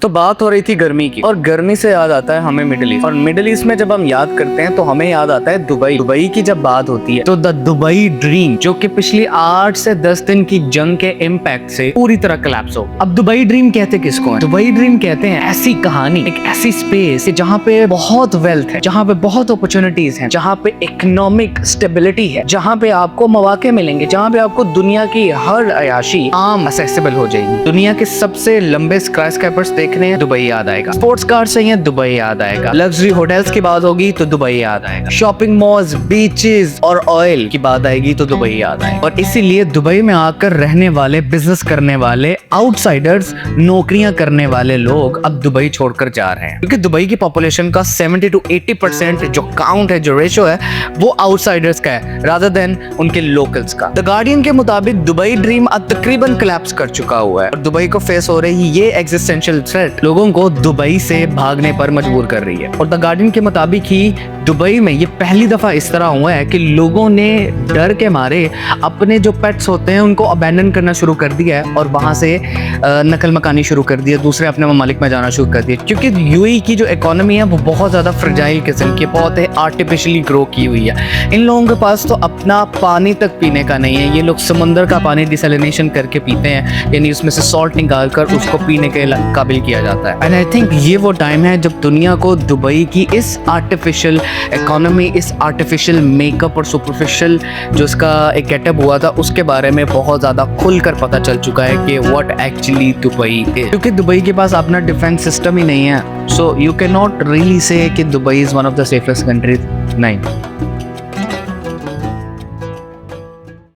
तो बात हो रही थी गर्मी की, और गर्मी से याद आता है हमें मिडिल ईस्ट। और मिडिल ईस्ट में जब हम याद करते हैं तो हमें याद आता है दुबई। दुबई की जब बात होती है तो द दुबई ड्रीम, जो कि पिछली 8 से 10 दिन की जंग के इम्पैक्ट से पूरी तरह कोलैप्स हो। अब दुबई ड्रीम कहते किसको है? दुबई ड्रीम कहते हैं ऐसी कहानी, एक ऐसी स्पेस जहाँ पे बहुत वेल्थ है, जहाँ पे बहुत अपॉर्चुनिटीज हैं, जहाँ पे इकोनॉमिक स्टेबिलिटी है, जहाँ पे आपको मौके मिलेंगे, जहाँ पे आपको दुनिया की हर अयाशी आम असेसिबल हो जाएगी। दुनिया के सबसे लंबे स्काईस्क्रैपर्स देखने हैं, दुबई याद आएगा। स्पोर्ट्स कार चाहिए, दुबई याद आएगा। लग्जरी होटल्स की बात होगी तो दुबई याद आएगा। शॉपिंग मॉल्स, बीचेस और ऑयल की बात आएगी तो दुबई याद आएगा। और इसीलिए दुबई में आकर रहने वाले, बिजनेस करने वाले, आउटसाइडर्स, नौकरियां करने वाले लोग अब दुबई छोड़कर जा रहे हैं, क्योंकि दुबई की पॉपुलेशन का 70 to 80% जो काउंट है, जो रेशो है, वो आउटसाइडर्स का है रादर देन उनके लोकल्स का। द गार्डियन के मुताबिक दुबई ड्रीम अब तकरीबन कोलैप्स कर चुका हुआ है और दुबई को फेस हो रही ये एग्जिस्टेंशियल थ्रेट लोगों को दुबई से भागने पर मजबूर कर रही है। और द गार्डियन के मुताबिक ही दुबई में ये पहली दफा इस तरह हुआ है कि लोगों ने डर के मारे अपने जो पेट्स होते हैं उनको अबैंडन करना शुरू कर दिया है और वहां से नकल मकानी शुरू कर दिया, दूसरे अपने ममालिक में जाना शुरू कर दिया। क्योंकि यूएई की जो इकोनॉमी है वो बहुत ज़्यादा फ्रेजाइल किस्म की, बहुत ही आर्टिफिशियली ग्रो की हुई है। इन लोगों के पास तो अपना पानी तक पीने का नहीं है। ये लोग समंदर का पानी डिसैलिनेशन करके पीते हैं, यानी उसमें से सॉल्ट निकाल कर उसको पीने के काबिल किया जाता है। एंड आई थिंक ये वो टाइम है जब दुनिया को दुबई की इस आर्टिफिशियल इकोनॉमी, इस आर्टिफिशियल मेकअप और सुपरफिशियल जो इसका एक गेटअप हुआ था उसके बारे में बहुत ज़्यादा खुलकर पता चल चुका है कि व्हाट एक्चुअली दुबई है। क्योंकि दुबई के पास अपना डिफेंस सिस्टम ही नहीं है, so you can not really say कि Dubai is one of the safest countries. नहीं।